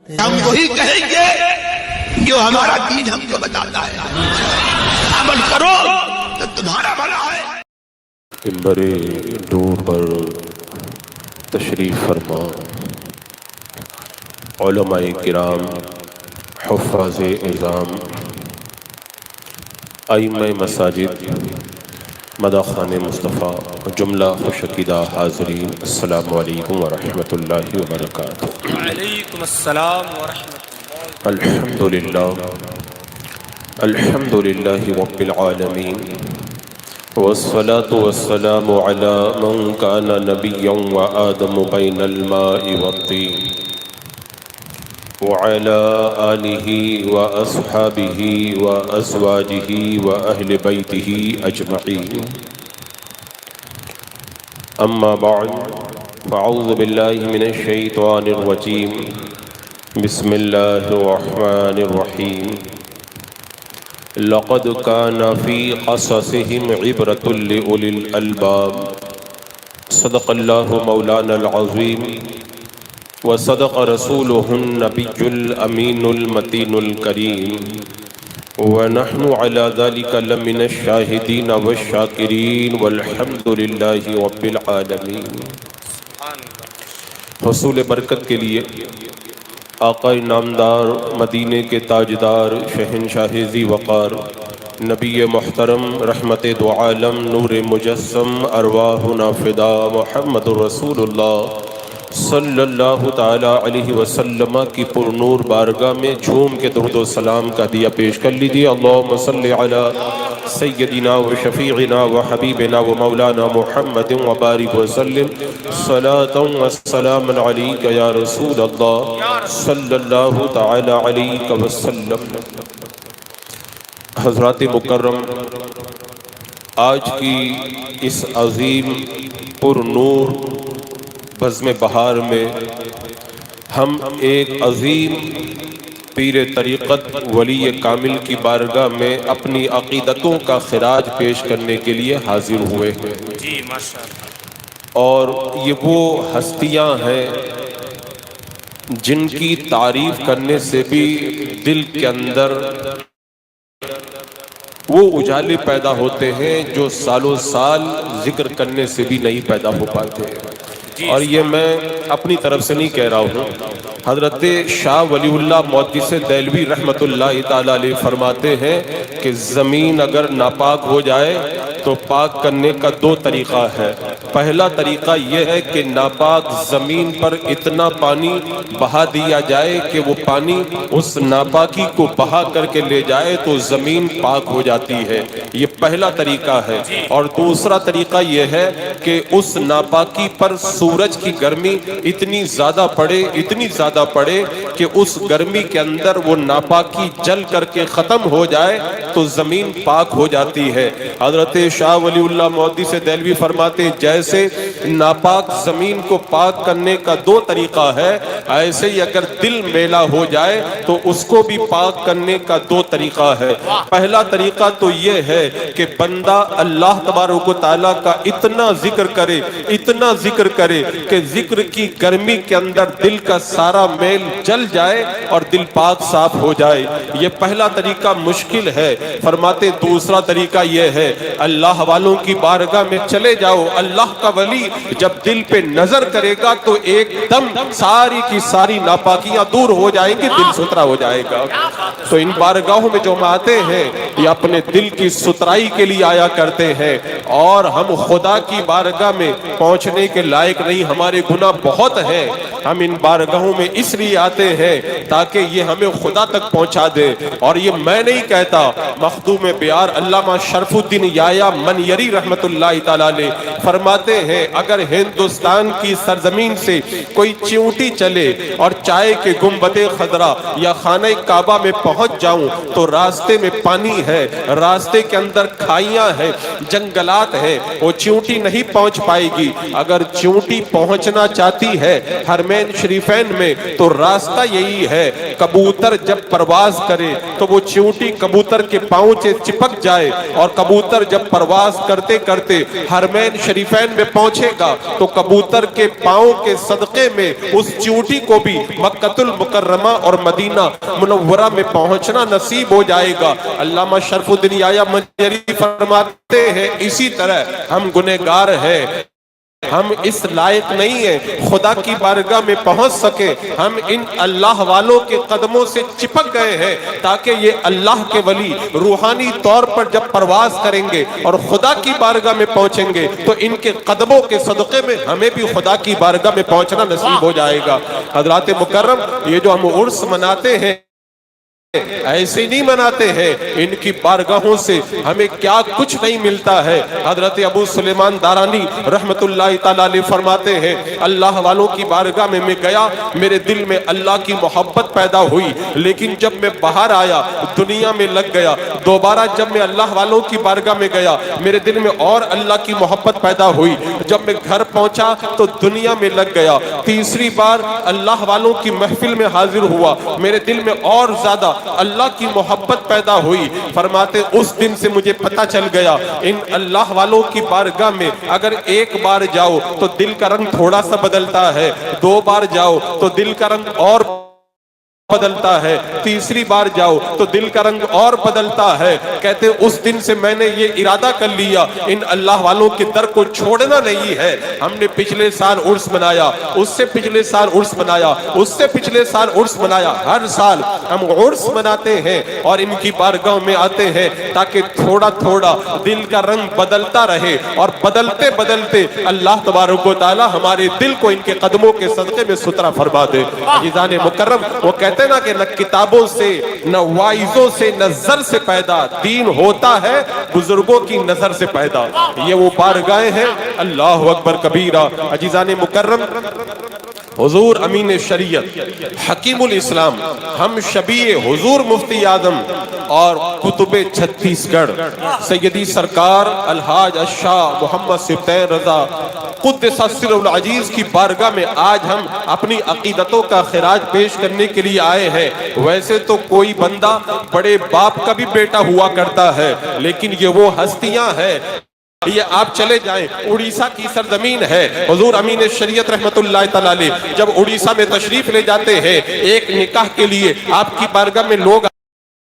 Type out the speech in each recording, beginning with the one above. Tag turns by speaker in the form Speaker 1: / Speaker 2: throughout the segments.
Speaker 1: ہم وہی کہیں گے جو ہمارا دین ہم کو بتاتا ہے، عمل کرو تو تمہارا بھلا ہے۔
Speaker 2: منبر نور پر تشریف فرما علماء کرام، حفاظ اعظام، ائمہ مساجد، مداخان مصطفیٰ، جملہ خوش عقیدہ حاضرین، السلام علیکم ورحمۃ اللہ وبرکاتہ۔
Speaker 3: وعلیکم السلام ورحمۃ اللہ۔
Speaker 2: الحمد للہ رب العالمین، والصلاة والسلام على من كان نبيا وآدم بين الماء والطين، وعلى آله وأصحابه وأزواجه وأهل بيته أجمعين، أما بعد فأعوذ بالله من الشيطان الرجيم، بسم الله الرحمن الرحيم، لقد كان في قصصهم عبرة لأولي الألباب، صدق الله مولانا العظيم، وصدق رسوله النبي الأمين المتين الكريم، ونحن على ذلك لمن الشاهدين والشاكرين، والحمد لله رب العالمين۔ حصول برکت کے لیے آقا نامدار، مدینے کے تاجدار، شہنشاہ ذی وقار، نبی محترم، رحمت دو عالم، نور مجسم، ارواحنا فدا، محمد رسول اللہ صلی اللہ تعالی علیہ وسلم کی پر نور بارگاہ میں جھوم کے درود و سلام کا دیا پیش کر لیجیے۔ اللہم صلی علی سیدنا و شفیعنا و حبیبنا و مولانا محمد و بارک وسلم، صلاة و سلام علیک یا رسول اللہ صلی اللہ تعالی علیہ وسلم۔ حضرات مکرم، آج کی اس عظیم پر نور بزم بہار میں ہم ایک عظیم پیر طریقت ولی کامل کی بارگاہ میں اپنی عقیدتوں کا خراج پیش کرنے کے لیے حاضر ہوئے ہیں۔
Speaker 3: جی ماشاءاللہ۔
Speaker 2: اور یہ وہ ہستیاں ہیں جن کی تعریف کرنے سے بھی دل کے اندر وہ اجالے پیدا ہوتے ہیں جو سالوں سال ذکر کرنے سے بھی نہیں پیدا ہو پاتے۔ اور یہ میں اپنی طرف سے نہیں کہہ رہا ہوں، حضرت شاہ ولی اللہ محدث دہلوی رحمت اللہ تعالی علیہ فرماتے ہیں کہ زمین اگر ناپاک ہو جائے تو پاک کرنے کا دو طریقہ ہے۔ پہلا طریقہ یہ ہے کہ ناپاک زمین پر اتنا پانی بہا دیا جائے کہ وہ پانی اس ناپاکی کو بہا کر کے لے جائے تو زمین پاک ہو جاتی ہے، یہ پہلا طریقہ ہے۔ اور دوسرا طریقہ یہ ہے کہ اس ناپاکی پر سورج کی گرمی اتنی زیادہ پڑے کہ اس گرمی کے اندر وہ ناپاکی جل کر کے ختم ہو جائے تو زمین پاک ہو جاتی ہے۔ حضرت شاہ ولی اللہ محدث دہلوی فرماتے ہیں جیسے ناپاک زمین کو پاک کرنے کا دو طریقہ ہے، ایسے ہی اگر دل میلا ہو جائے تو اس کو بھی پاک کرنے کا دو طریقہ ہے۔ پہلا طریقہ تو یہ ہے کہ بندہ اللہ تبارک و تعالیٰ کا اتنا ذکر کرے کہ ذکر کی گرمی کے اندر دل کا سارا میل جل جائے اور دل پاک صاف ہو جائے۔ یہ پہلا طریقہ مشکل ہے۔ فرماتے دوسرا طریقہ یہ ہے، اللہ والوں کی بارگاہ میں چلے جاؤ، اللہ کا ولی جب دل پہ نظر کرے گا تو ایک دم ساری کی ساری ناپاکیاں دور ہو جائیں گی، دل ستھرا ہو جائے گا۔ تو ان بارگاہوں میں جو ہم آتے ہیں یہ اپنے دل کی ستھرائی کے لیے آیا کرتے ہیں، اور ہم خدا کی بارگاہ میں پہنچنے کے لائق نہیں، ہمارے گناہ بہت ہیں۔ ہم ان بارگاہوں میں اس لیے آتے ہیں تاکہ یہ ہمیں خدا تک پہنچا دے۔ اور یہ میں نہیں کہتا، مخدوم بیار علامہ شرف الدین یحییٰ منیری رحمت اللہ تعالیٰ علیہ فرماتے ہیں اگر ہندوستان کی سرزمین سے کوئی چیونٹی چلے اور چائے کے گنبد خضرا یا خانہ کعبہ میں پہنچ جاؤں تو راستے میں پانی ہے، راستے کے اندر کھائیاں ہیں، جنگلات ہیں، وہ چیونٹی نہیں پہنچ پائے گی۔ اگر چیونٹی پہنچنا چاہتی ہے حرمین شریفین میں تو راستہ یہی ہے، کبوتر جب پرواز کرے تو وہ چیونٹی کبوتر کے پاؤں سے چپک جائے، اور کبوتر جب پرواز کرتے کرتے حرمین شریفین حرمین میں پہنچے گا تو کبوتر کے پاؤں کے صدقے میں اس چیونٹی کو بھی مکۃ المکرمہ اور مدینہ منورہ میں پہنچنا نصیب ہو جائے گا۔ علامہ شرف الدین یحییٰ منجری فرماتے ہیں اسی طرح ہم گنہگار ہیں، ہم اس لائق نہیں ہیں خدا کی بارگاہ میں پہنچ سکے، ہم ان اللہ والوں کے قدموں سے چپک گئے ہیں تاکہ یہ اللہ کے ولی روحانی طور پر جب پرواز کریں گے اور خدا کی بارگاہ میں پہنچیں گے تو ان کے قدموں کے صدقے میں ہمیں بھی خدا کی بارگاہ میں پہنچنا نصیب ہو جائے گا۔ حضرات مکرم، یہ جو ہم عرس مناتے ہیں ایسے نہیں مناتے ہیں، ان کی بارگاہوں سے ہمیں کیا کچھ نہیں ملتا ہے۔ حضرت ابو سلیمان دارانی رحمت اللہ تعالیٰ علیہ فرماتے ہیں اللہ والوں کی بارگاہ میں گیا، میرے دل میں اللہ کی محبت پیدا ہوئی، لیکن جب میں باہر آیا دنیا میں لگ گیا۔ دوبارہ جب میں اللہ والوں کی بارگاہ میں گیا میرے دل میں اور اللہ کی محبت پیدا ہوئی، جب میں گھر پہنچا تو دنیا میں لگ گیا۔ تیسری بار اللہ والوں کی محفل میں حاضر ہوا، میرے دل میں اور زیادہ اللہ کی محبت پیدا ہوئی۔ فرماتے اس دن سے مجھے پتہ چل گیا ان اللہ والوں کی بارگاہ میں اگر ایک بار جاؤ تو دل کا رنگ تھوڑا سا بدلتا ہے، دو بار جاؤ تو دل کا رنگ اور بدلتا ہے، تیسری بار جاؤ تو دل کا رنگ اور بدلتا ہے۔ کہتے اس دن سے میں نے یہ ارادہ کر لیا ان اللہ والوں کے در کو چھوڑنا نہیں ہے۔ ہم نے پچھلے سال عرس منایا، اس سے پچھلے سال عرس منایا، اس سے پچھلے سال عرس منایا، ہر سال ہم عرس مناتے ہیں اور ان کی بارگاہ میں آتے ہیں تاکہ تھوڑا تھوڑا دل کا رنگ بدلتا رہے، اور بدلتے بدلتے اللہ تبارک و تعالی ہمارے دل کو ان کے قدموں کے صدقے میں سترا فرما دے۔ عزیزان مکرم، وہ کہتے ہیں نا کہ نہ کتابوں سے نہ واعظوں سے نہ زر سے پیدا دین ہوتا ہے، بزرگوں کی نظر سے پیدا۔ یہ وہ بارگاہیں ہیں، اللہ اکبر کبیرہ۔ عزیزان مکرم، حضور امین شریعت حکیم الاسلام ہم شبیہ حضور مفتی اعظم اور قطب چھتیس گڑھ سیدی سرکار الحاج الشاہ محمد سبطین رضا قدس سر العزیز کی بارگاہ میں آج ہم اپنی عقیدتوں کا خراج پیش کرنے کے لیے آئے ہیں۔ ویسے تو کوئی بندہ بڑے باپ کا بھی بیٹا ہوا کرتا ہے، لیکن یہ وہ ہستیاں ہیں۔ یہ آپ چلے جائیں، اڑیسہ کی سرزمین ہے، حضور امین شریعت رحمت اللہ تعالیٰ علیہ جب اڑیسہ میں تشریف لے جاتے ہیں ایک نکاح کے لیے، آپ کی بارگاہ میں لوگ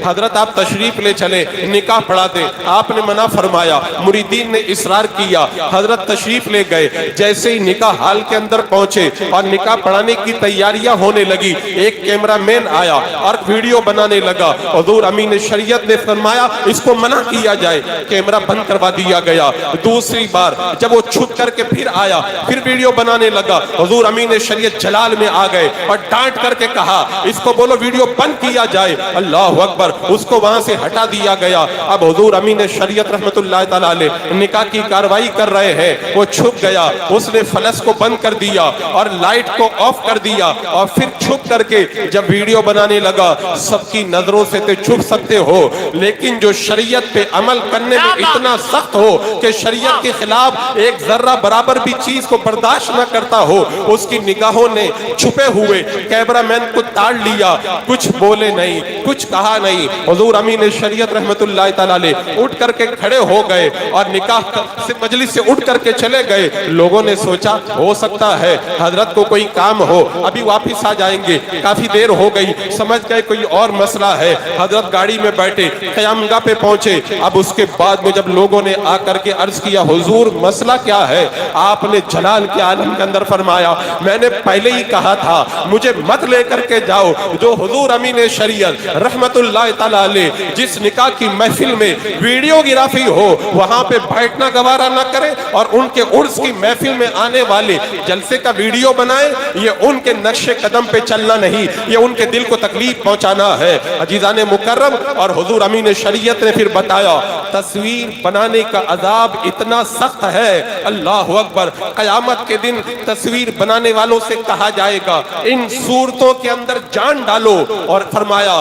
Speaker 2: حضرت آپ تشریف لے چلے نکاح پڑھا دیں، آپ نے منع فرمایا، مریدین نے اصرار کیا، حضرت تشریف لے گئے۔ جیسے ہی نکاح ہال کے اندر پہنچے اور نکاح پڑھانے کی تیاریاں ہونے لگی، ایک کیمرہ مین آیا اور ویڈیو بنانے لگا۔ حضور امین شریعت نے فرمایا اس کو منع کیا جائے، کیمرہ بند کروا دیا گیا۔ دوسری بار جب وہ چھپ کر کے پھر آیا، پھر ویڈیو بنانے لگا، حضور امین شریعت جلال میں آ گئے اور ڈانٹ کر کے کہا اس کو بولو ویڈیو بند کیا جائے۔ اللہ اکبر، اس کو وہاں سے ہٹا دیا گیا۔ اب حضور امین شریعت رحمت اللہ تعالیٰ علیہ نکاح کی کاروائی کر رہے ہیں، وہ چھپ گیا، اس نے فلس کو بند کر دیا اور لائٹ کو آف کر دیا، اور پھر چھپ کر کے جب ویڈیو بنانے لگا۔ سب کی نظروں سے تو چھپ سکتے ہو، لیکن جو شریعت پہ عمل کرنے میں اتنا سخت ہو کہ شریعت کے خلاف ایک ذرہ برابر بھی چیز کو برداشت نہ کرتا ہو، اس کی نگاہوں نے چھپے ہوئے کیمرہ مین کو تاڑ لیا، کچھ بولے نہیں، کچھ کہا نہیں۔ حضور امین شریعت رحمت اللہ تعالیٰ علیہ اٹھ کر کے کھڑے ہو گئے اور نکاح سے مجلس سے اٹھ کر کے چلے گئے۔ لوگوں نے سوچا ہو سکتا ہے حضرت کو کوئی کام ہو، ابھی واپس آ جائیں گے، کافی دیر ہو گئی، سمجھ گئے کوئی اور مسئلہ ہے۔ حضرت گاڑی میں بیٹھے قیامگاہ پہ پہنچے۔ اب اس کے بعد میں جب لوگوں نے آ کر کے عرض کیا حضور مسئلہ کیا ہے، آپ نے جلال کے عالم کے اندر فرمایا میں نے پہلے ہی کہا تھا مجھے مت لے کر کے جاؤ، جو حضور امین شریعت رحمت اللہ تعالیٰ علیہ جس نکاح کی محفل میں ویڈیو گرافی ہو وہاں پہ بیٹھنا گوارا نہ کرے اور ان کے عرس کی محفل میں آنے والے جلسے کا ویڈیو بنائے، یہ ان کے نقش قدم پہ چلنا نہیں، یہ ان کے دل کو تکلیف پہنچانا ہے۔ عزیزان مکرم، اور حضور امین شریعت نے پھر بتایا تصویر بنانے کا عذاب اتنا سخت ہے، اللہ اکبر، قیامت کے دن تصویر بنانے والوں سے کہا جائے گا ان صورتوں کے اندر جان ڈالو، اور فرمایا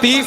Speaker 2: 30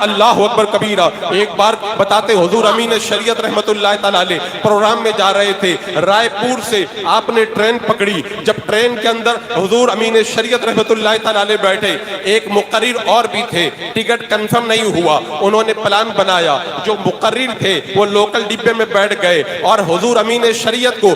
Speaker 2: اللہ اکبر کبیرہ. ایک بار بتاتے حضور امین شریعت رحمت اللہ تعالیٰ علیہ پروگرام میں جا رہے تھے, رائے پور سے آپ نے ٹرین پکڑی. جب ٹرین کے اندر حضور امین شریعت رحمت اللہ تعالیٰ علیہ بیٹھے, ایک مقرر اور بھی تھے, ٹکٹ کنفرم نہیں ہوا, انہوں نے پلان بنایا, جو مقرر تھے وہ لوکل ڈبے میں بیٹھ گئے اور حضور امین شریعت کو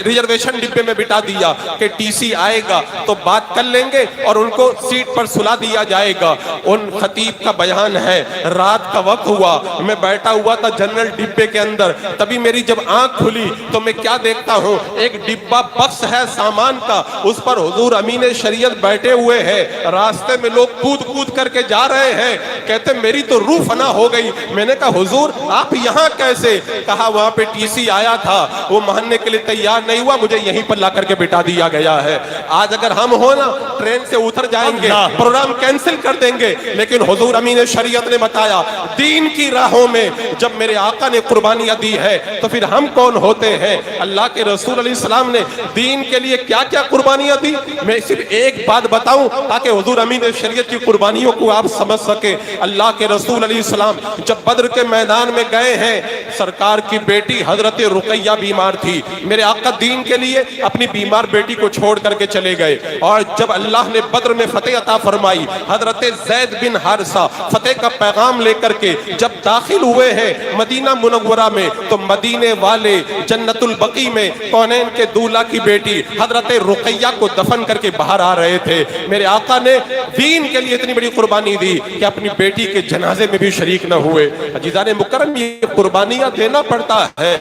Speaker 2: ریزرویشن ڈبے میں بٹھا دیا کہ ٹی سی آئے گا تو بات کر لیں گے اور ان کو سیٹ پر سلا دیا جائے گا. ان خطیب کا بیان ہے, رات کا وقت ہوا, میں بیٹھا ہوا تھا جنرل ڈبے کے اندر, تبھی میری جب آنکھ کھلی تو میں کیا دیکھتا ہوں, ایک ڈبہ بکس ہے سامان کا, اس پر حضور امین شریعت بیٹھے ہوئے ہیں, راستے میں لوگ کود کود کر کے جا رہے ہیں. کہتے میری تو روح فنا ہو گئی. میں نے کہا حضور آپ یہاں کیسے؟ کہا وہاں پہ ٹی سی آیا تھا, وہ ماننے کے لیے تیار نہیں ہوا, مجھے یہیں پر لا کر کے بٹھا دیا گیا ہے. آج اگر ہم ہو نا ٹرین سے اتر جائیں گے, پروگرام کینسل کر دیں گے, لیکن حضور امین شریعت نے بتایا دین کی راہوں میں جب میرے آقا نے قربانیاں دی ہے تو پھر ہم کون ہوتے ہیں؟ اللہ کے رسول علیہ السلام نے دین کے لیے کیا کیا قربانیاں دی. میں صرف ایک بات بتاؤں تاکہ حضور امین شریعت کی قربانیوں کو آپ سمجھ سکیں. اللہ کے رسول علیہ السلام جب بدر کے میدان میں گئے ہیں, سرکار کی بیٹی حضرت رقیہ بیمار تھی. میرے آقا دین کے لیے اپنی بیمار بیٹی کو چھوڑ کر کے چلے گئے, اور جب اللہ نے بدر میں فتح عطا فرمائی, حضرت زید بن حارثہ فتح کا پیغام لے کر کے جب داخل ہوئے ہیں مدینہ منورہ میں, تو مدینے والے جنت البقیع میں کونین کے دولہ کی بیٹی حضرت رقیہ کو دفن کر کے باہر آ رہے تھے. میرے آقا نے دین کے لیے اتنی بڑی قربانی دی کہ اپنی بیٹی کے جنازے میں بھی شریک نہ ہوئے. عزیزان مکرم, یہ قربانیاں دینا پڑتا ہے,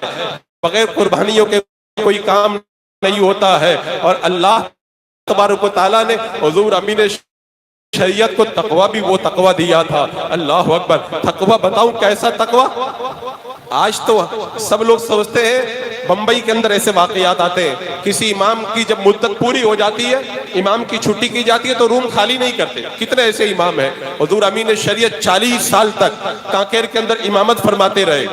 Speaker 2: بغیر قربانیوں کے کوئی کام نہیں ہوتا ہے. اور اللہ تبارک و تعالیٰ نے حضور امین شریعت کو تقوی بھی وہ تقوی دیا تھا. اللہ اکبر. تقوی بتاؤں کیسا تقوی؟ آج تو سب لوگ سمجھتے ہیں, بمبئی کے اندر ایسے واقعات آتے ہیں, کسی امام کی جب مدت پوری ہو جاتی ہے, امام کی چھٹی کی جاتی ہے تو روم خالی نہیں کرتے. کتنے ایسے امام ہیں. حضور امین شریعت 40 سال تک کانکیر کے اندر امامت فرماتے رہے.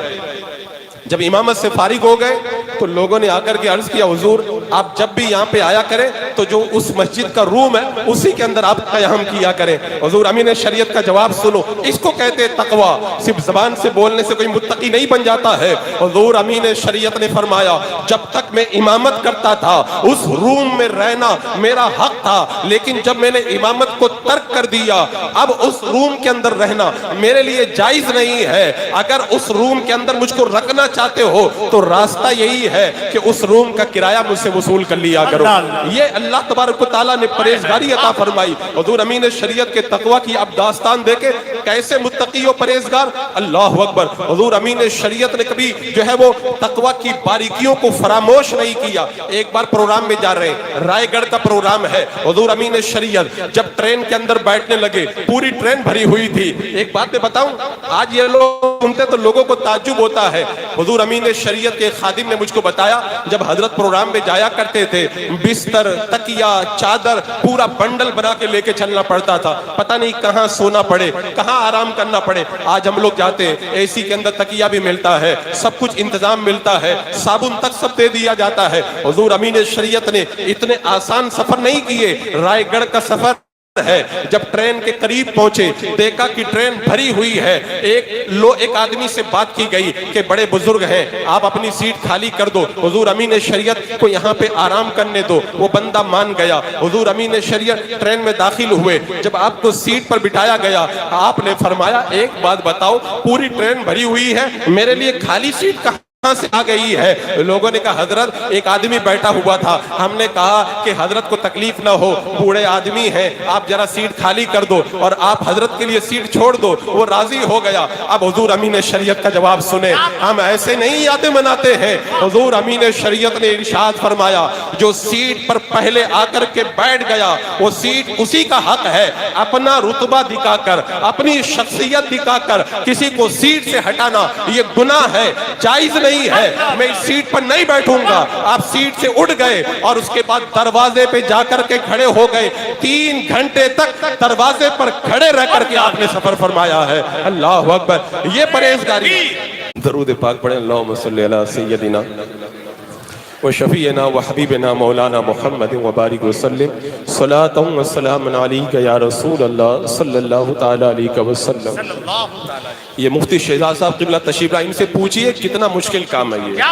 Speaker 2: جب امامت سے فارغ ہو گئے تو لوگوں نے آ کر کے عرض کیا حضور آپ جب بھی یہاں پہ آیا کریں تو جو اس مسجد کا روم ہے اسی کے اندر آپ قیام کیا کریں. حضور امین شریعت کا جواب سنو, اس کو کہتے ہیں تقوی. صرف زبان سے بولنے سے کوئی متقی نہیں بن جاتا ہے. حضور امین شریعت نے فرمایا جب تک میں امامت کرتا تھا اس روم میں رہنا میرا حق تھا, لیکن جب میں نے امامت کو ترک کر دیا اب اس روم کے اندر رہنا میرے لیے جائز نہیں ہے. اگر اس روم کے اندر مجھ کو رکھنا چاہتے ہو تو راستہ یہی ہے کہ اس روم کا کرایہ مجھ سے وصول کر لیا کرو. یہ اللہ تبارک و تعالیٰ نے پرہیزگاری عطا فرمائی. حضور امین شریعت کے تقوی کی اب داستان دیکھیں کیسے متقی و پرہیزگار. اللہ اکبر. حضور امین شریعت نے کبھی جو ہے وہ تقوی کی باریکیوں کو فراموش نہیں کیا. ایک بار پروگرام میں جا رہے ہیں, رائے گڑھ کا پروگرام ہے, حضور امین شریعت جب ٹرین کے اندر بیٹھنے لگے, پوری ٹرین بھری ہوئی تھی. ایک بات میں بتاؤں, آج یہ لوگ سنتے تو لوگوں کو تعجب ہوتا ہے. حضور امین شریعت کے خادم نے مجھ کو بتایا جب حضرت پروگرام میں جایا کرتے تھے بستر, تکیہ, چادر پورا بنڈل بنا کے لے کے چلنا پڑتا تھا. پتہ نہیں کہاں سونا پڑے, کہاں آرام کرنا پڑے. آج ہم لوگ جاتے ہیں اے سی کے اندر تکیہ بھی ملتا ہے, سب کچھ انتظام ملتا ہے, صابن تک سب دے دیا جاتا ہے. حضور امین شریعت نے اتنے آسان سفر نہیں کیے. رائے گڑھ کا سفر ہے, جب ٹرین کے قریب پہنچے دیکھا کہ ٹرین بھری ہوئی ہے. ایک آدمی سے بات کی گئی کہ بڑے بزرگ ہیں, آپ اپنی سیٹ خالی کر دو, حضور امین شریعت کو یہاں پہ آرام کرنے دو. وہ بندہ مان گیا. حضور امین شریعت ٹرین میں داخل ہوئے. جب آپ کو سیٹ پر بٹھایا گیا آپ نے فرمایا ایک بات بتاؤ, پوری ٹرین بھری ہوئی ہے, میرے لیے خالی سیٹ کہاں سے آ گئی ہے؟ لوگوں نے کہا حضرت ایک آدمی بیٹھا ہوا تھا, ہم نے کہا کہ حضرت کو تکلیف نہ ہو, بوڑھے آدمی ہیں, آپ ذرا سیٹ خالی کر دو اور آپ حضرت کے لیے سیٹ چھوڑ دو. وہ راضی ہو گیا. اب حضور امین شریعت کا جواب سنیں, ہم ایسے نہیں یادیں مناتے ہیں. حضور امین شریعت نے ارشاد فرمایا جو سیٹ پر پہلے آ کر کے بیٹھ گیا وہ سیٹ اسی کا حق ہے. اپنا رتبہ دکھا کر, اپنی شخصیت دکھا کر کسی کو سیٹ سے ہٹانا یہ گناہ ہے, جائز نہیں ہے. میں اس سیٹ پر نہیں بیٹھوں گا. آپ سیٹ سے اٹھ گئے اور اس کے بعد دروازے پہ جا کر کے کھڑے ہو گئے. 3 گھنٹے تک دروازے پر کھڑے رہ کر کے آپ نے سفر فرمایا ہے. اللہ اکبر. یہ پرہیزگاری. درود پاک پڑھیں. اللہم صلی علی سیدنا وشفیعنا وحبیبنا مولانا محمد وبارک وسلم صلاۃ و سلام علیک یا رسول اللہ صلی اللہ تعالی علیہ وسلم۔ یہ مفتی شہزاد صاحب قبلہ تشریف لائے، ان سے پوچھئے کتنا مشکل کام ہے یہ۔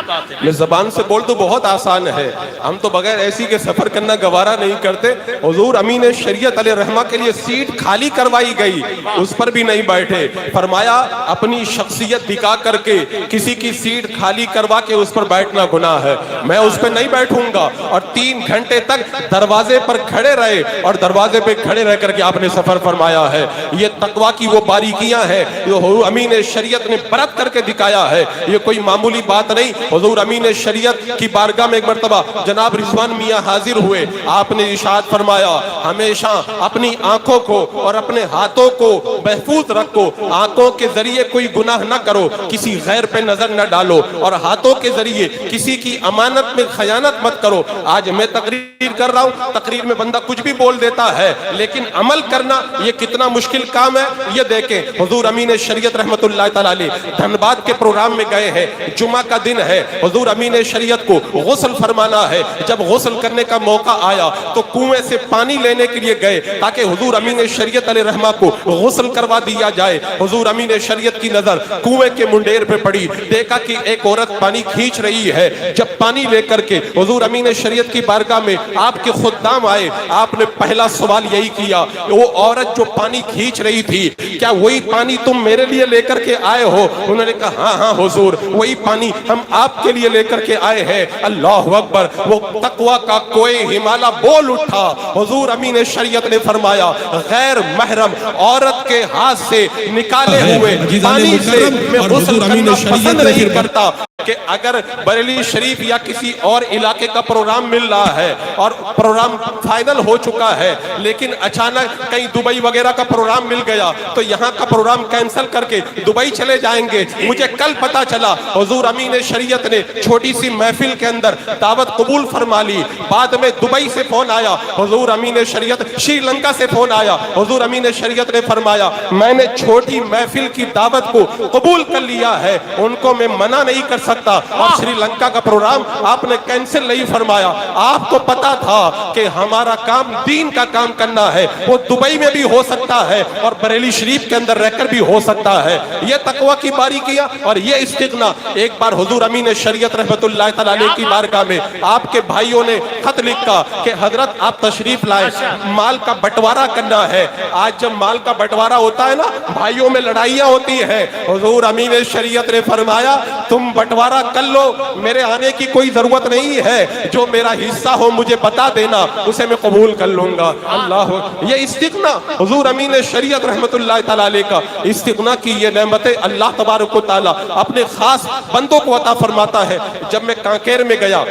Speaker 2: میں زبان سے بول تو بہت آسان ہے، ہم تو بغیر ایسی کے سفر کرنا گوارا نہیں کرتے۔ حضور امین شریعت علیہ رحمہ کے لیے سیٹ کھالی کروائی گئی، اس پر بھی نہیں بیٹھے۔ فرمایا اپنی شخصیت دکھا کر کے کسی کی سیٹ خالی کروا کے اس پر بیٹھنا گناہ ہے، میں اس پہ نہیں بیٹھوں گا۔ اور 3 گھنٹے تک دروازے پر کھڑے رہے اور دروازے پہ کھڑے رہ کر کے آپ نے سفر فرمایا ہے۔ یہ تقویٰ کی وہ باریکیاں ہیں جو حضور امین شریعت نے برت کر کے دکھایا ہے، یہ کوئی معمولی بات نہیں۔ حضور امین شریعت کی بارگاہ میں ایک مرتبہ جناب رضوان میاں حاضر ہوئے، آپ نے ارشاد فرمایا ہمیشہ اپنی آنکھوں کو اور اپنے ہاتھوں کو محفوظ رکھو، آنکھوں کے ذریعے کوئی گناہ نہ کرو، کسی غیر پہ نظر نہ ڈالو، اور ہاتھوں کے ذریعے کسی کی امانت میں خیانت مت کرو۔ آج میں تقریر کر رہا ہوں، تقریر میں بندہ کچھ بھی بول دیتا ہے، لیکن عمل کرنا یہ کتنا مشکل کام ہے یہ دیکھیں۔ حضور امین شریعت رحمت اللہ تعالی علیہ دھنباد کے پروگرام میں گئے ہیں، جمعہ کا دن ہے، حضور امین شریعت کو غسل فرمانا ہے۔ جب غسل کرنے کا موقع آیا تو کنویں سے پانی لینے کے لیے گئے تاکہ حضور امین شریعت علیہ رحمہ کو غسل کروا دیا جائے۔ حضور امین شریعت کی نظر کنویں کے منڈیر پہ پڑی، دیکھا کہ ایک عورت پانی کھینچ رہی ہے۔ جب پانی لے کر کے حضور امین شریعت کی بارگاہ میں آپ کے خدام آئے، آپ نے پہلا سوال یہی کیا، وہ عورت جو پانی کھینچ رہی تھی کیا وہی پانی تم میرے لیے لے کر کے آئے ہو؟ انہوں نے کہا ہاں ہاں حضور، وہی پانی ہم آپ کے لیے لے کر کے آئے ہیں۔ اللہ اکبر، وہ تقویٰ کا کوئی ہمالہ بول اٹھا۔ حضور امین شریعت نے فرمایا غیر محرم عورت کے ہاتھ سے نکالے ہوئے پانی سے میں غسل کرنا پسند نہیں کرتا۔ کہ اگر بریلی شریف یا کسی اور علاقے کا پروگرام مل رہا ہے اور پروگرام فائنل ہو چکا ہے، لیکن اچانک کہیں دبئی وغیرہ کا پروگرام مل گیا تو یہاں کا پروگرام کینسل کر کے دبئی چلے جائیں گے۔ مجھے کل پتا چلا حضور امین شریعت نے چھوٹی سی محفل کے اندر دعوت قبول فرما لی، بعد میں دبئی سے فون آیا، حضور امین شریعت شری لنکا سے فون آیا، حضور امین شریعت نے فرمایا میں نے چھوٹی محفل کی دعوت کو قبول کر لیا ہے، ان کو میں منع نہیں کر سکتا، اور شری لنکا کا پروگرام آپ نے کینسل نہیں فرمایا۔ آپ کو پتا تھا کہ ہمارا کام دین کا کام کرنا ہے، وہ دبئی میں بھی ہو سکتا ہے اور بریلی شریف کے اندر رہ کر بھی ہو سکتا ہے۔ یہ تقویٰ کی باریکیاں اور یہ استغنا۔ ایک بار حضور امین شریعت رحمت اللہ تعالی علیہ کی بارگاہ میں آپ کے بھائیوں نے خط لکھا کہ حضرت آپ تشریف لائے، مال کا بٹوارہ کرنا ہے۔ آج جب مال کا بٹوارہ ہوتا ہے نا، بھائیوں میں لڑائیاں ہوتی ہیں، حضور امین شریعت نے فرمایا تم بٹوارہ کر لو، میرے آنے کی کوئی ضرورت نہیں ہے، جو میرا حصہ ہو مجھے بتا دینا، اسے میں قبول کر لوں گا۔ اللہ، یہ استغنا حضور امین شریعت رحمت اللہ تعالی علیہ کا استغنا کی یہ نعمتیں اللہ تبارک و تعالی اپنے خاص بندوں کو عطا فرماتا ہے۔ جب میں کانکیر میں گیا،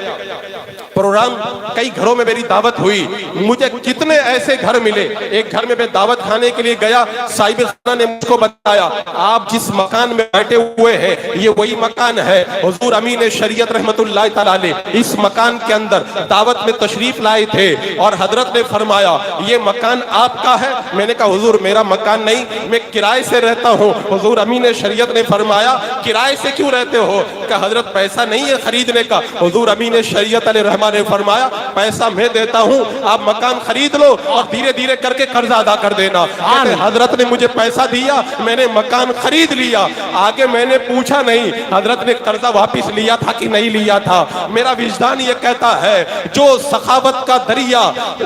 Speaker 2: پروگرام کئی گھروں میں میری دعوت ہوئی، مجھے کتنے ایسے گھر ملے۔ ایک گھر میں دعوت کھانے کے لیے گیا، صاحب خانہ نے مجھ کو بتایا آپ جس مکان میں بیٹھے ہوئے ہیں یہ وہی مکان ہے، حضور امین شریعت رحمت اللہ تعالی علیہ اس مکان کے اندر دعوت میں تشریف لائے تھے اور حضرت نے فرمایا یہ مکان آپ کا ہے؟ میں نے کہا حضور میرا مکان نہیں، میں کرائے سے رہتا ہوں۔ حضور امین شریعت نے فرمایا کرائے سے کیوں رہتے ہو؟ کہ حضرت پیسہ نہیں ہے خریدنے کا۔ حضور امین شریعت علیہ رحمہ نے فرمایا پیسہ میں دیتا ہوں، آپ مکان خرید لو اور دھیرے دھیرے کر کے قرض ادا کر دینا۔ حضرت نے مجھے پیسہ دیا، میں نے مکان خرید لیا، آگے میں نے پوچھا نہیں حضرت نے قرضہ واپس لیا تھا کہ نہیں لیا تھا۔ میرا وجدان یہ کہتا ہے جو سخاوت کا دریا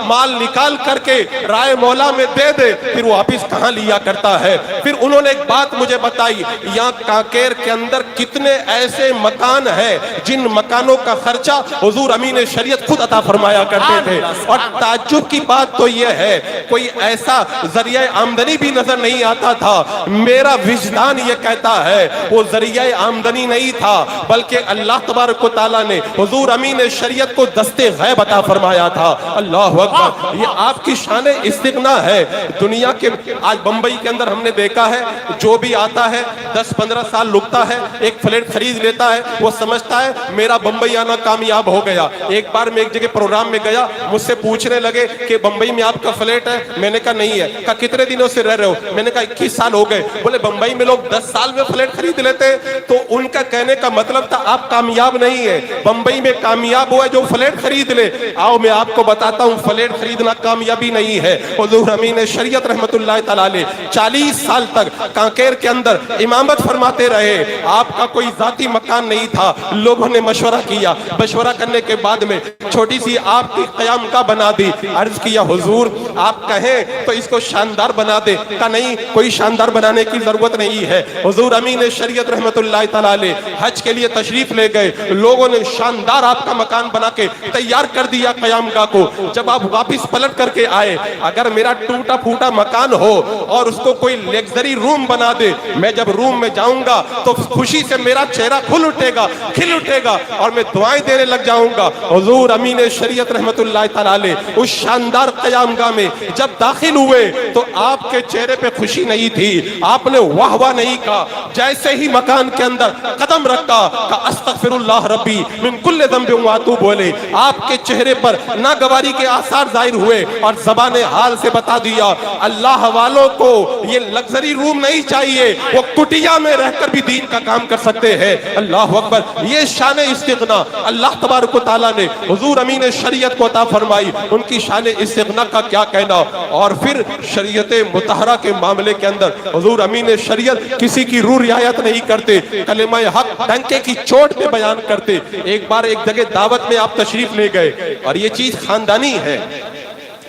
Speaker 2: مال نکال کر کے رائے مولا میں دے دے پھر واپس کہاں لیا کرتا ہے۔ پھر انہوں نے ایک بات مجھے بتائی، یہاں کانکیر کے اندر کتنے ایسے مکان ہیں جن مکانوں کا خرچہ حضور امین شریعت خود عطا فرمایا کرتے تھے۔ اور تعجب کی بات تو یہ ہے کوئی ایسا ذریعہ آمدنی بھی نظر نہیں آتا تھا۔ میرا وجدان یہ کہتا ہے وہ ذریعہ آمدنی نہیں تھا بلکہ اللہ تبارک و تعالیٰ نے حضور امین شریعت کو دستے غیب عطا فرمایا تھا۔ اللہ اکبر، یہ آپ کی شان استغنا ہے۔ دنیا کے آج بمبئی کے اندر ہم نے دیکھا ہے جو بھی آتا ہے 10-15 سال رکتا ہے، ایک فلیٹ خرید لیتا ہے، وہ سمجھتا ہے میرا بمبئی آنا کامیاب ہو گیا۔ ایک بار میں ایک جگہ پروگرام میں گیا, مجھ سے پوچھنے لگے کہ بمبئی میں آپ کا فلیٹ ہے؟ میں نے کہا نہیں ہے. کہا کتنے دنوں سے رہ رہے ہو؟ میں نے کہا 21 سال ہو گئے. بولے بمبئی میں لوگ 10 سال میں فلیٹ خرید لیتے ہیں. تو ان کا کہنے کا مطلب تھا آپ کامیاب نہیں ہے. بمبئی میں کامیاب ہوا ہے جو فلیٹ خرید لے. آؤ میں آپ کو بتاتا ہوں فلیٹ خریدنا کامیابی نہیں ہے. حضور امین شریعت رحمت اللہ تعالی علیہ 40 سال تک کانکیر کے اندر امامت فرماتے رہے. آپ کا کوئی ذاتی مکان نہیں تھا. لوگوں نے مشورہ کیا, مشورہ کرنے کے بعد میں چھوٹی سی آپ کی قیام کا بنا دی. عرض کیا حضور آپ کہیں تو اس کو شاندار بنا دے. کہا نہیں کوئی شاندار بنانے کی ضرورت نہیں ہے. حضور امین شریعت رحمت اللہ تعالی علیہ حج کے لیے تشریف لے گئے. لوگوں نے شاندار آپ کا مکان بنا کے تیار کر دیا قیام گاہ کو. جب آپ واپس پلٹ کر کے آئے, اگر میرا ٹوٹا پھوٹا مکان ہو اور اس کو کوئی لیگزری روم بنا دے, میں جب روم میں جاؤں گا تو خوشی سے میرا چہرہ کھل اٹھے گا, کھل اٹھے گا اور میں دعائیں دینے لگ جاؤں گا. حضور امین شریعت رحمت اللہ تعالی علیہ اس شاندار قیام گاہ میں جب داخل ہوئے تو آپ کے چہرے پہ خوشی نہیں تھی. آپ نے واہ واہ نہیں کہا. جیسے ہی مکان کے اندر قدم رکھا کہ استغفر اللہ ربی من کل ذنب واتوب بولے, آپ کے چہرے پر ناگواری کے آثار ظاہر ہوئے اور زبان حال سے بتا دیا اللہ والوں کو یہ لگزری روم نہیں چاہیے, وہ کٹیا میں رہ کر بھی دین کا کام کر سکتے ہیں. اللہ اکبر. یہ شان استغنا اللہ تبارک و تعالیٰ نے حضور امین شریعت کو عطا فرمائی. ان کی شان استغنا کا کیا کہنا. اور پھر شریعت مطہرہ کے معاملے کے اندر حضور امین شریعت کسی کی روح رعایت نہیں کرتے, کلمہ حق ڈنکے کی چوٹ پہ بیان کرتے. ایک بار ایک جگہ دعوت میں آپ تشریف لے گئے اور یہ چیز خاندانی ہے.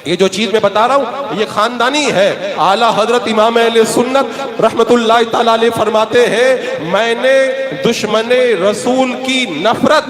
Speaker 2: یہ جو چیز میں بتا رہا ہوں یہ خاندانی ہے. اعلیٰ حضرت امام اہل سنت رحمت اللہ تعالی علیہ فرماتے ہیں میں نے دشمن رسول کی نفرت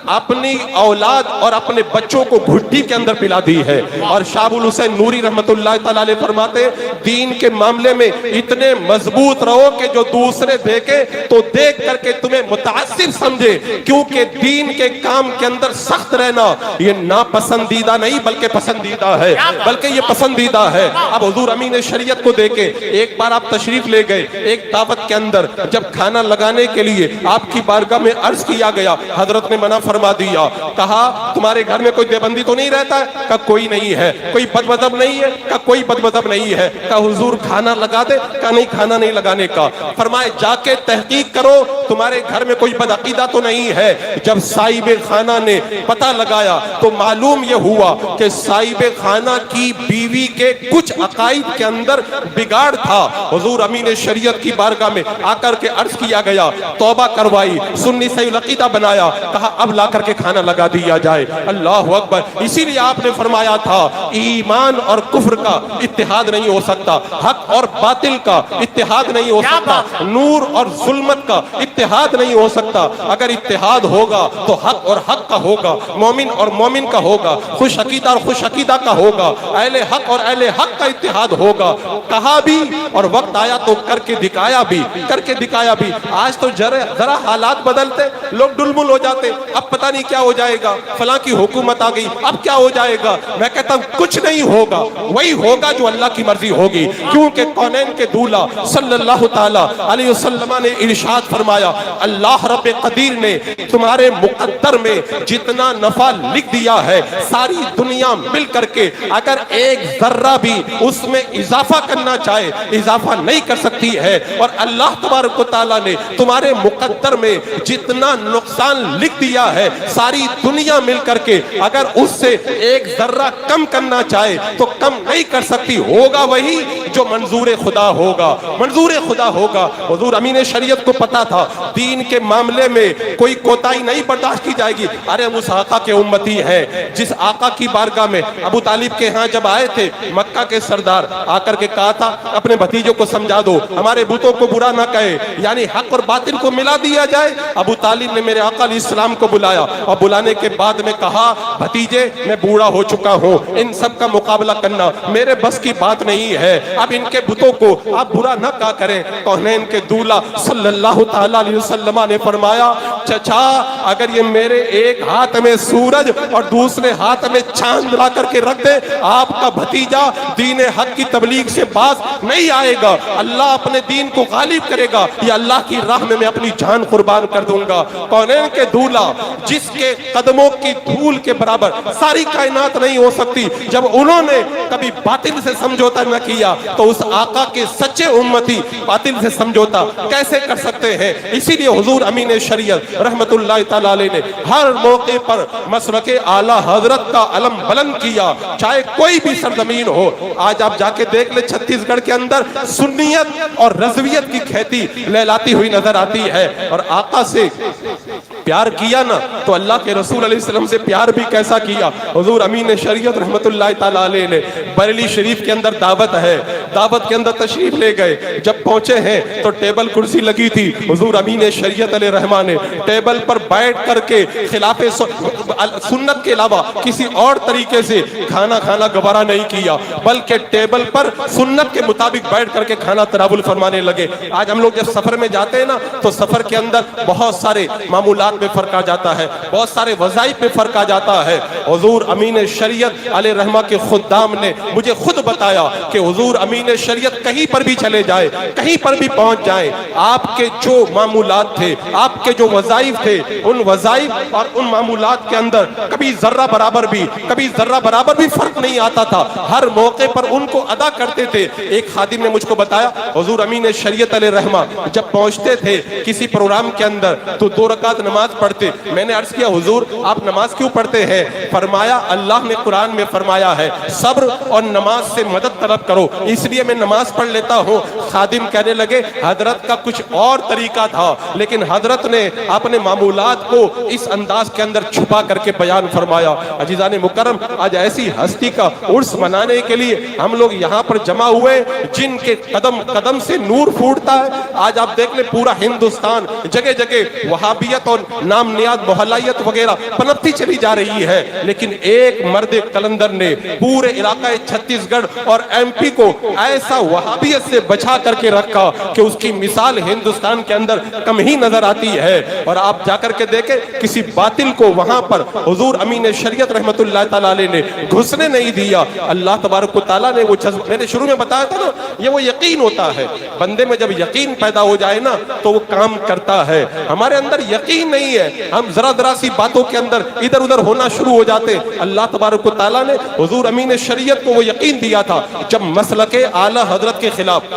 Speaker 2: اپنی اولاد اور اپنے بچوں کو گھٹی کے اندر پلا دی ہے. اور شاہ ابو الحسین نوری رحمت اللہ تعالی علیہ فرماتے دین کے معاملے میں اتنے مضبوط رہو کہ جو دوسرے دیکھے تو دیکھ کر کے تمہیں متعصب سمجھے, کیونکہ دین کے کام کے اندر سخت رہنا یہ ناپسندیدہ نہیں بلکہ پسندیدہ ہے, بلکہ یہ پسندیدہ ہے. اب حضور امین شریعت کو دیکھے ایک بار آپ تشریف لے گئے ایک دعوت کے اندر, جب کھانا لگانے کے لیے آپ کی بارگاہ میں عرض کیا گیا, حضرت نے منع فرما دیا. کہا تمہارے گھر میں کوئی دیوبندی تو نہیں رہتا ہے؟ کہا کوئی نہیں ہے. کوئی بد مذہب نہیں ہے؟ کہا کوئی بد مذہب نہیں ہے. کہا حضور کھانا لگا دے؟ کہا نہیں کھانا نہیں لگانے کا. فرمائے جا کے تحقیق کرو تمہارے گھر میں کوئی بد عقیدہ تو نہیں ہے. جب صاحب خانہ نے پتہ لگایا تو معلوم یہ ہوا کہ صاحب خانہ کی بیوی کے کچھ عقائد کے اندر بگاڑ تھا. حضور امین شریعت کی بارگاہ میں آ کر کے عرض کیا گیا, توبہ کروائی, سنی صحیح العقیدہ بنایا, کہا اب لا کر کے کھانا لگا دیا جائے. اللہ اکبر. اسی لیے آپ نے فرمایا تھا ایمان اور کفر کا اتحاد نہیں ہو سکتا, حق اور باطل کا اتحاد نہیں ہو سکتا, نور اور ظلمت کا اتحاد نہیں ہو سکتا. اگر اتحاد ہوگا تو حق اور حق کا ہوگا, مومن اور مومن کا ہوگا, خوش عقیدہ اور خوش عقیدہ کا ہوگا, اہل حق اور اہل حق کا اتحاد ہوگا. کہا بھی اور وقت آیا تو کر کے دکھایا بھی, کر کے دکھایا بھی. آج تو ذرا حالات بدلتے لوگ ڈلمل ہو جاتے, اب پتہ نہیں کیا ہو جائے گا, فلاں کی حکومت آ گئی اب کیا ہو جائے گا. میں کہتا ہوں کچھ نہیں ہوگا, وہی ہوگا جو اللہ کی مرضی ہوگی, کیونکہ کونین کے دولہ صلی اللہ تعالی علیہ وسلم نے ارشاد فرمایا اللہ رب قدیر نے تمہارے مقدر میں جتنا نفع لکھ دیا ہے ساری دنیا مل کر کے اگر ایک ذرہ بھی اس میں اضافہ کرنا چاہے اضافہ نہیں کر سکتی ہے. اور اللہ تبارک و تعالیٰ نے تمہارے مقدر میں جتنا نقصان لکھ دیا ہے ساری دنیا مل کر کے اگر اس سے ایک ذرہ کم کرنا چاہے تو کم نہیں کر سکتی. ہوگا وہی جو منظور خدا ہوگا, منظور خدا ہوگا. حضور امین شریعت کو پتا تھا دین کے معاملے میں کوئی کوتاہی نہیں برداشت کی جائے گی. ارے اس آقا کے امتی ہے جس آقا کی بارگاہ میں ابو طالب کے ہاں جب آئے تھے مکہ کے سردار آ کر کے کہا تھا اپنے بھتیجوں کو سمجھا دو ہمارے بتوں کو برا نہ کہے, یعنی حق اور باطل کو ملا دیا جائے. ابو طالب نے میرے آقا علیہ السلام کو بلایا اور بلانے کے بعد میں کہا بھتیجے میں بوڑھا ہو چکا ہوں, ان سب کا مقابلہ کرنا میرے بس کی بات نہیں ہے, اب ان کے بتوں کو آپ برا نہ کہا کریں. کونین کے دولہ صلی اللہ تعالی علیہ وسلم نے فرمایا چچا اگر یہ میرے ایک ہاتھ میں سورج اور دوسرے ہاتھ میں چاند لا کر کے رکھ دے آپ کا بھتیجا دین حق کی تبلیغ سے باز نہیں آئے گا، اللہ اپنے دین کو غالب کرے گا، یا اللہ کی راہ میں اپنی جان قربان کر دوں گا۔ کونین کے دولہ جس کے قدموں کی دھول کے برابر ساری کائنات نہیں ہو سکتی، جب انہوں نے کبھی باطل سے سمجھوتا نہ کیا تو اس آقا کے سچے امتی باطل سے سمجھوتا کیسے کر سکتے ہیں؟ اسی لیے حضور امین شریعت رحمت اللہ تعالیٰ علیہ نے ہر موقع پر مسلک اعلیٰ حضرت کا علم بلند کیا، چاہے کوئی بھی سرزمین ہو۔ آج آپ جا کے دیکھ لیں چھتیس گڑھ کے اندر سنیت اور رضویت کی کھیتی لہلاتی ہوئی نظر آتی ہے، اور آقا سے پیار کیا نا تو اللہ کے رسول علیہ السلام سے پیار بھی کیسا کیا۔ حضور امین شریعت رحمت اللہ تعالیٰ علیہ نے بریلی شریف کے اندر دعوت ہے، دعوت کے اندر تشریف لے گئے، جب پہنچے ہیں تو ٹیبل کرسی لگی تھی، حضور امین شریعت علیہ رحمہ نے ٹیبل پر بیٹھ کر کے خلاف سنت کے علاوہ کسی اور طریقے سے کھانا گوارا نہیں کیا، بلکہ ٹیبل پر سنت کے مطابق بیٹھ کر کے کھانا تناول فرمانے لگے۔ آج ہم لوگ جب سفر میں جاتے ہیں نا تو سفر کے اندر بہت سارے معمولات میں فرق آ جاتا ہے، بہت سارے وظائف میں فرق آ جاتا ہے۔ حضور امین شریعت علیہ رحمہ کے خدام نے مجھے خود بتایا کہ حضور امین شریعت کہیں پر بھی چلے جائے، کہیں پر بھی پہنچ جائیں، آپ کے جو معمولات تھے، آپ کے جو وظائف تھے، ان وظائف اور ان معمولات کے اندر کبھی ذرہ برابر بھی فرق نہیں آتا تھا، ہر موقع پر ان کو ادا کرتے تھے۔ ایک خادم نے مجھ کو بتایا حضور امین شریعت علیہ رحمہ جب پہنچتے تھے کسی پروگرام کے اندر تو 2 رکعت نماز پڑھتے۔ میں نے عرض کیا حضور آپ نماز کیوں پڑھتے ہیں؟ فرمایا اللہ نے قرآن میں فرمایا ہے صبر اور نماز سے مدد طلب کرو، اس لیے میں نماز پڑھ لیتا ہوں۔ خادم کہنے لگے حضرت کا کچھ اور طریقہ تھا، لیکن حضرت نے اپنے معمولات کو اس انداز کے اندر چھپا کر کے بیان فرمایا۔ عزیزان مکرم، آج ایسی ہستی کا عرس منانے کے لیے ہم لوگ یہاں پر جمع ہوئے جن کے قدم قدم سے نور پھوٹتا ہے۔ آج آپ دیکھ لیں پورا ہندوستان جگہ جگہ وہابیت اور نام نیاد محلائیت وغیرہ پنپتی چلی جا رہی ہے، لیکن ایک مرد قلندر نے پورے علاقہ چھتیس گڑھ اور ایم پی کو ایسا وہابیت سے بچا کر کے رکھا کہ اس کی مثال ہندوستان کے اندر کم ہی نظر آتی ہے۔ اور آپ جا کر کے دیکھیں کسی باطل کو وہاں پر حضور امین شریعت رحمت اللہ تعالیٰ علیہ نے گھسنے نہیں دیا۔ اللہ تبارک و تعالیٰ نے وہ میں نے شروع میں بتایا تھا نا، یہ وہ یقین ہوتا ہے، بندے میں جب یقین پیدا ہو جائے نا تو وہ کام کرتا ہے۔ ہمارے اندر یقین نہیں ہے، ہم ذرا سی باتوں کے اندر ادھر ادھر ہونا شروع ہو جاتے۔ اللہ تبارک و تعالیٰ نے حضور امین شریعت کو وہ یقین دیا تھا۔ جب مسلک اعلیٰ حضرت کے خلاف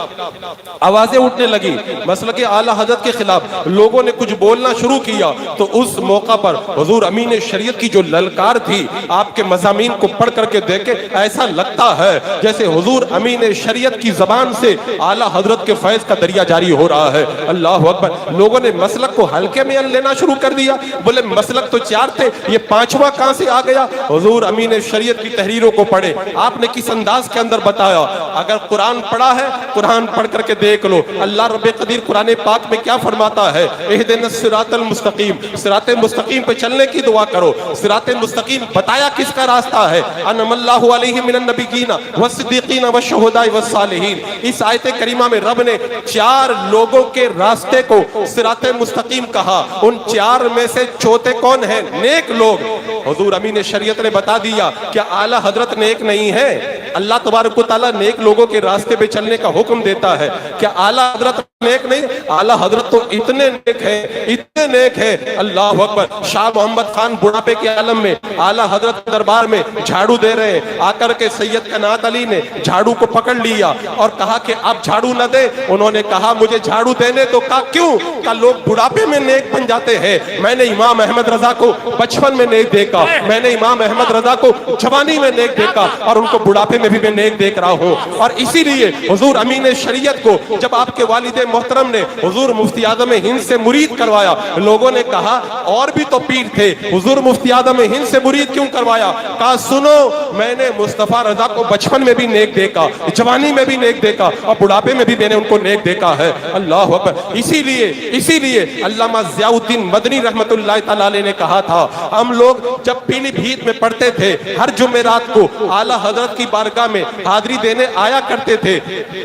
Speaker 2: آوازیں اٹھنے لگی، مسلک اعلیٰ حضرت کے خلاف لوگوں نے کچھ بولنا شروع کیا، تو اس موقع پر حضور امین شریعت کی جو للکار تھی، آپ کے مضامین کو پڑھ کر کے دیکھیں ایسا لگتا ہے جیسے حضور امین شریعت کی زبان سے اعلیٰ حضرت کے فیض کا دریا جاری ہو رہا ہے۔ اللہ اکبر۔ لوگوں نے مسلک کو ہلکے میں لینا شروع کر دیا، بولے مسلک تو 4 تھے، یہ 5واں کہاں سے آ گیا؟ حضور امین شریعت کی تحریروں کو پڑھے، آپ نے کس انداز کے اندر بتایا۔ اگر قرآن پڑھا ہے، قرآن پڑھ کر کے دیکھ لو، اللہ رب قدیر قرآن پاک میں کیا فرماتا ہے؟ اہدنا الصراط المستقیم، صراط مستقیم پہ چلنے کی دعا کرو۔ صراط مستقیم بتایا کس کا راستہ ہے؟ انعم اللہ علیہم من النبیین والصدیقین والشہداء والصالحین۔ اس آیت کریمہ میں رب نے 4 لوگوں کے راستے کو صراط مستقیم کہا، ان 4 میں سے چوتھے کون ہیں؟ نیک لوگ۔ حضور امین شریعت نے بتا دیا کیا اعلیٰ حضرت نیک نہیں ہے؟ اللہ تبارک و تعالیٰ نیک لوگوں کے راستے پہ چلنے کا حکم دیتا ہے، کیا اعلیٰ حضرت نیک نہیں؟ اعلیٰ حضرت تو اتنے نیک ہیں، اتنے نیک ہیں۔ اللہ اکبر۔ شاہ محمد خان بڑھاپے کے عالم میں اعلیٰ حضرت دربار میں جھاڑو دے رہے ہیں، آ کر کے سید قنات علی نے جھاڑو کو پکڑ لیا اور کہا کہ آپ جھاڑو نہ دیں۔ انہوں نے کہا مجھے جھاڑو دینے تو، کہا کیوں؟ کہا لوگ بڑھاپے میں نیک بن جاتے ہیں، میں نے امام احمد رضا کو بچپن میں نیک دیکھا، میں نے امام احمد رضا کو جوانی میں نیک دیکھا، اور ان کو بڑھاپے میں بھی میں نیک دیکھ رہا ہوں۔ اور اسی لیے حضور امین شریعت کو جب آپ کے والد محترم نے حضور مفتی اعظم ہند سے مرید کروایا، لوگوں نے کہا اور بھی تو پیر تھے، حضور مفتی اعظم ہند سے مرید کیوں کروایا؟ کہا سنو، میں نے مصطفیٰ رضا کو بچپن میں بھی نیک دیکھا، جوانی میں بھی نیک دیکھا، اور بڑھاپے میں بھی میں نے ان کو نیک دیکھا ہے۔ اللہ اکبر۔ اسی لیے علامہ ضیاء الدین مدنی رحمت اللہ تعالیٰ علیہ نے کہا تھا، ہم لوگ جب پیلی بھیت میں پڑھتے تھے ہر جمعرات کو اعلیٰ حضرت کی بارگاہ میں حاضری دینے آیا کرتے تھے،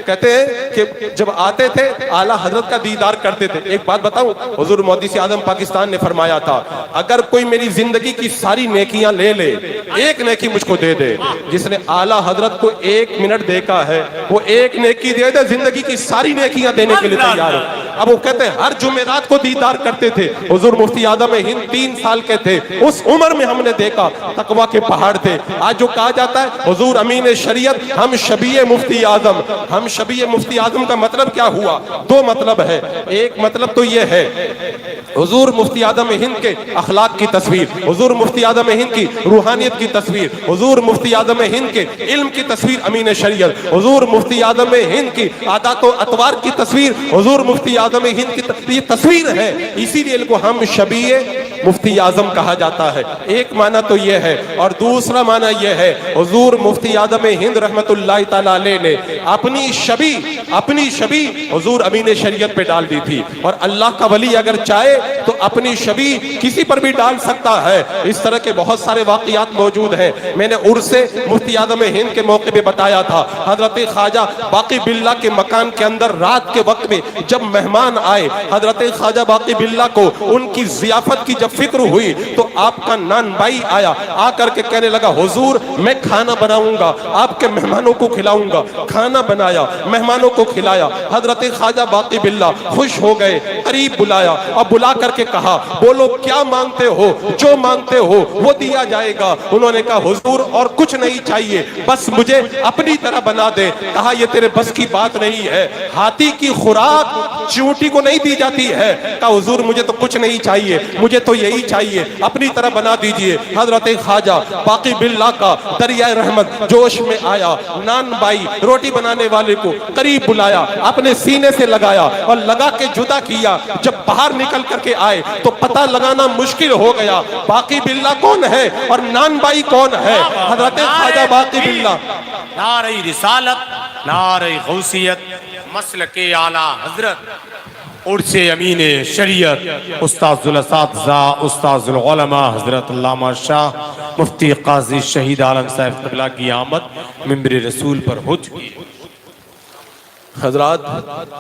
Speaker 2: کہتے ہیں کہ جب آتے تھے اعلیٰ حضرت کا دیدار کرتے تھے. ایک بات بتاؤں, حضور مودی اعظم پاکستان نے فرمایا تھا اگر کوئی میری زندگی کی ساری نیکیاں لے لے, ایک نیکی مجھ کو دے دے. جس نے اعلیٰ حضرت کو 1 منٹ دیکھا ہے وہ ایک نیکی دے دے, زندگی کی ساری نیکیاں دینے کے لیے تیار ہو. اب وہ کہتے ہیں ہر جمعرات کو دیدار کرتے تھے. حضور مفتی اعظم ہند 3 سال کے تھے, اس عمر میں ہم نے دیکھا تقویٰ کے پہاڑ تھے. آج جو کہا جاتا ہے حضور امین شریعت, ہم شبیہ مفتی اعظم, ہم شبیہ مفتی اعظم کا مطلب کیا ہوا؟ 2 مطلب ہے. ایک مطلب تو یہ ہے حضور مفتی اعظم ہند کے اخلاق کی تصویر, حضور مفتی اعظم ہند کی روحانیت کی تصویر, حضور مفتی اعظم ہند کے علم کی تصویر امین شریعت, حضور مفتی اعظم ہند کی عادات و اطوار کی تصویر حضور مفتی اعظم ہند کی یہ تصویر ہے. اسی لیے ان کو ہم شبیہ مفتی اعظم کہا جاتا ہے. ایک معنی تو یہ ہے, اور دوسرا معنی یہ ہے حضور مفتی اعظم ہند رحمت اللہ تعالی علیہ نے اپنی شبی حضور امین شریعت پہ ڈال دی تھی. اور اللہ کا ولی اگر چاہے تو اپنی شبی کسی پر بھی ڈال سکتا ہے. اس طرح کے بہت سارے واقعات موجود ہیں. میں نے عرس مفتی اعظم ہند کے موقع پہ بتایا تھا, حضرت خواجہ باقی باللہ کے مکان کے اندر رات کے وقت میں جب مہمان آئے, حضرت خواجہ باقی باللہ کو ان کی ضیافت کی جب فکر ہوئی تو آپ کا نان بھائی آیا, آ کر کے کہنے لگا حضور میں کھانا بناؤں گا, آپ کے مہمانوں کو کھلاؤں گا. کھانا بنایا, مہمانوں کو کھلایا. حضرت خواجہ باقی باللہ خوش ہو گئے, قریب بلایا اور بلا کر کے کہا بولو کیا مانگتے ہو, جو مانگتے ہو وہ دیا جائے گا. انہوں نے کہا حضور اور کچھ نہیں چاہیے, بس مجھے اپنی طرح بنا دے. کہا یہ تیرے بس کی بات نہیں ہے, ہاتھی کی خوراک چیونٹی کو نہیں دی جاتی ہے. کہا حضور مجھے تو کچھ نہیں چاہیے, مجھے تو یہی چاہیے, اپنی طرح بنا دیجئے. حضرت خواجہ باقی باللہ کا دریائے رحمت جوش میں آیا, نان بائی روٹی بنانے والے کو قریب بلایا, اپنے سینے سے لگایا اور لگا کے جدا کیا. جب باہر نکل کر کے آئے تو پتہ لگانا مشکل ہو گیا باقی باللہ کون ہے اور نان بائی کون ہے. حضرت خواجہ باقی باللہ.
Speaker 3: نعرہ رسالت, نعرہ غوثیت, مسلک اعلیٰ حضرت, عرس امین شریعت, استاذ الاساتذہ, استاذ العلماء حضرت علامہ شاہ مفتی قاضی شہید عالم صاحب قبلہ کی آمد منبر رسول پر ہو چکی ہے.
Speaker 2: حضرات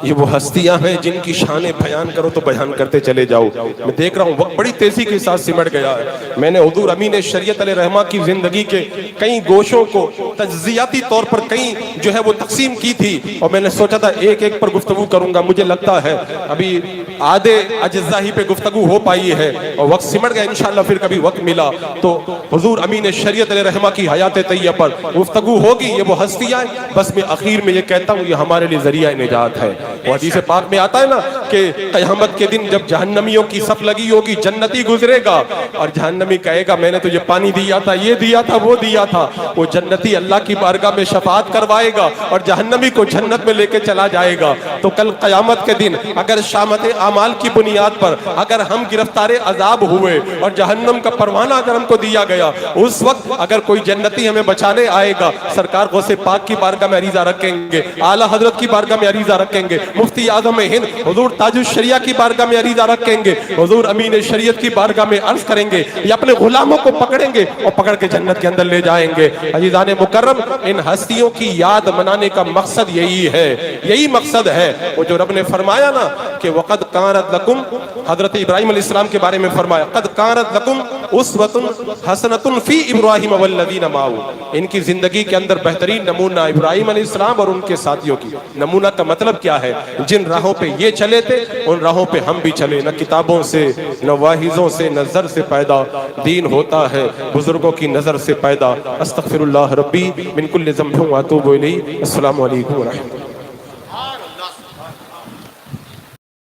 Speaker 2: یہ وہ ہستیاں ہیں جن کی شانیں بیان کرو تو بیان کرتے چلے جاؤ. میں دیکھ رہا ہوں وقت بڑی تیزی کے ساتھ سمٹ گیا ہے. میں نے حضور امین شریعت علیہ رحمہ کی زندگی کے کئی گوشوں کو تجزیاتی طور پر کئی جو ہے وہ تقسیم کی تھی, اور میں نے سوچا تھا ایک ایک پر گفتگو کروں گا. مجھے لگتا ہے ابھی آدھے اجزا ہی پہ گفتگو ہو پائی ہے اور وقت سمٹ گیا. انشاءاللہ پھر کبھی وقت ملا تو حضور امین شریعت علیہ رحمہ کی حیات طیبہ پر گفتگو ہوگی. یہ وہ ہستیاں ہیں, بس میں اخیر میں یہ کہتا ہوں یہ ہمارے لیے ذریعہ نجات ہے. وہ حدیث پاک میں آتا ہے نا کہ قیامت کے دن جب جہنمیوں کی صف لگی ہوگی, جنتی گزرے گا اور جہنمی کہے گا میں نے تو یہ پانی دیا تھا, یہ دیا تھا, وہ دیا تھا. وہ جنتی اللہ کی بارگاہ میں شفاعت کروائے گا اور جہنمی کو جنت میں لے کے چلا جائے گا. تو کل قیامت کے دن اگر شامت اعمال کی بنیاد پر اگر ہم گرفتار عذاب ہوئے اور جہنم کا پروانہ اگر ہم کو دیا گیا, اس وقت اگر کوئی جنتی ہمیں بچانے آئے گا, سرکار غوث پاک کی بارگاہ میں عریضہ رکھیں گے, اعلیٰ حضرت کی بارگاہ میں عریضہ رکھیں گے, مفتی اعظم ہند حضور تاج الشریعہ کی بارگاہ میں عریضہ رکھیں گے, حضور امین شریعت کی بارگاہ میں عرض کریں گے, یہ اپنے غلاموں کو پکڑیں گے اور پکڑ کے جنت کے اندر لے جائیں گے. عزیزان مکرم, ان ہستیوں کی یاد منانے کا مقصد یہی ہے, یہی مقصد ہے. وہ جو رب نے فرمایا نا کہ وقد کانت لکم, حضرت ابراہیم علیہ السلام کے بارے میں فرمایا قد کانت لکم اسوۃ حسنۃ فی ابراہیم والذین معہ. ان کی زندگی کے اندر بہترین نمونہ ابراہیم علیہ السلام اور ان کے ساتھیوں کی. نمونہ کا مطلب کیا ہے؟ جن راہوں پہ یہ چلے تھے ان راہوں پہ ہم بھی چلے. نہ کتابوں سے, نہ واحظوں سے, نظر سے پیدا دین ہوتا ہے, بزرگوں کی نظر سے پیدا. استغفر اللہ ربی من کل ذنب واتوب الیہ. السلام علیکم ورحمۃ اللہ.